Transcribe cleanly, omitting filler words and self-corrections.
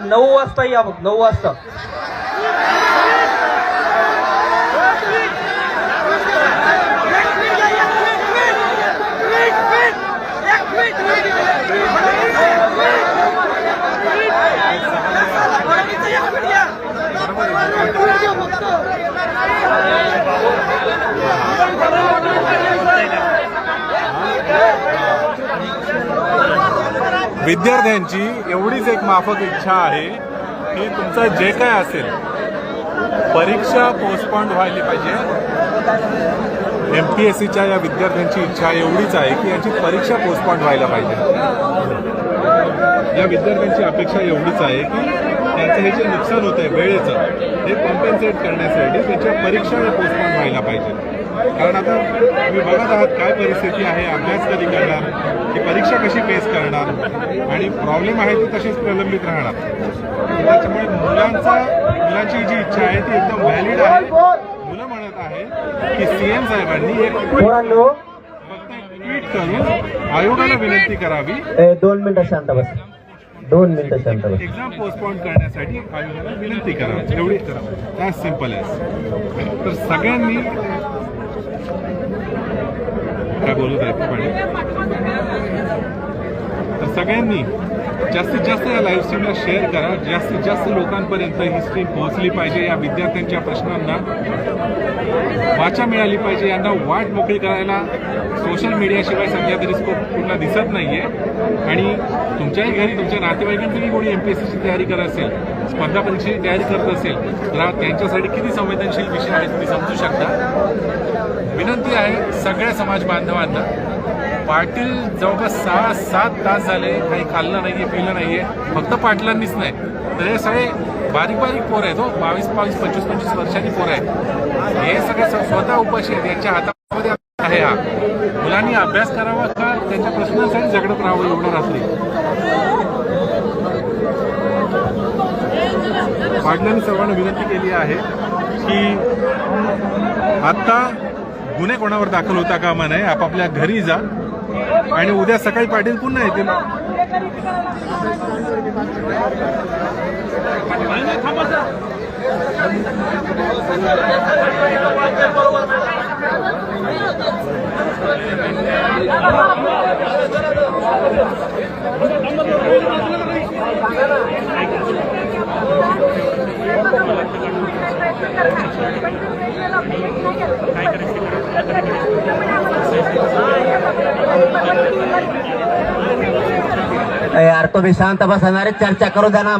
9 वाजता या बघ, 9 वाजता. विद्यार्थ्यांची एवढीच एक माफक इच्छा आहे की तुमचं जे काय असेल परीक्षा पोस्टपोन व्हायला पाहिजे. MPSCच्या या विद्यार्थ्यांची इच्छा एवढीच आहे की यांची परीक्षा पोस्टपोन व्हायला पाहिजे. या विद्यार्थ्यांची अपेक्षा एवढीच आहे की त्यांचं हे जे नुकसान होतं आहे वेळेचं हे कॉम्पेन्सेट करण्यासाठी त्यांच्या परीक्षा पोस्टपोन व्हायला पाहिजे. कारण आता तुम्ही बघत आहात काय परिस्थिती आहे, अभ्यास कधी करणार, की परीक्षा कशी फेस करणार आणि प्रॉब्लेम आहे ती तशीच प्रलंबित राहणार. त्याच्यामुळे मुलांची जी इच्छा आहे ती एकदम व्हॅलिड आहे. मुलं म्हणत आहे की CM साहेबांनी एक फक्त ट्विट करून आयोगाला विनंती करावी. 2 मिनिटं शांत बस, 2 मिनिटं शांत बस. एक्झाम पोस्टपोन करण्यासाठी आयोगाला विनंती करावी, एवढीच करावं. त्याच सिम्पल आहे. तर सगळ्यांनी काय बोलत आहे तर सगळ्यांनी जास्तीत जास्त या लाईव्ह स्ट्रीमला शेअर करा. जास्तीत जास्त लोकांपर्यंत ही स्ट्रीम पोहोचली पाहिजे. या विद्यार्थ्यांच्या प्रश्नांना वाचा मिळाली पाहिजे. यांना वाट मोकळी करायला सोशल मीडियाशिवाय सध्या तरी स्कोप कुठला दिसत नाहीये. आणि तुमच्याही घरी तुमच्या नातेवाईकांपैकी कोणी MPSCची तयारी करत असेल, स्पर्धा परीक्षेची तयारी करत असेल तर त्यांच्यासाठी किती संवेदनशील विषय आहे तुम्ही समजू शकता. विनंती आहे सगळ्या समाज बांधवांना, पाटील जवळपास 6-7 तास झाले काही खाल्लं नाहीये, पिलं नाहीये. फक्त पाटलांनीच नाही तर हे सगळे बारीक बारीक पोर आहेत. 22-22, 25-25 वर्षांनी पोर आहेत. हे सगळे स्वतः उपाशी आहेत. यांच्या हातामध्ये आहे हा. मुलांनी अभ्यास करावा का त्यांच्या प्रश्नांसाठी झगडत राहावं एवढं रात्री. पाटलांनी सर्वांना विनंती केली आहे की आता गुन्हे कोणावर दाखल होता कामा नये, आपापल्या घरी जा आणि उद्या सकाळी पाटील पुन्हा येतील. यार तुम्ही शांत बसणारे, चर्चा करू द्या ना.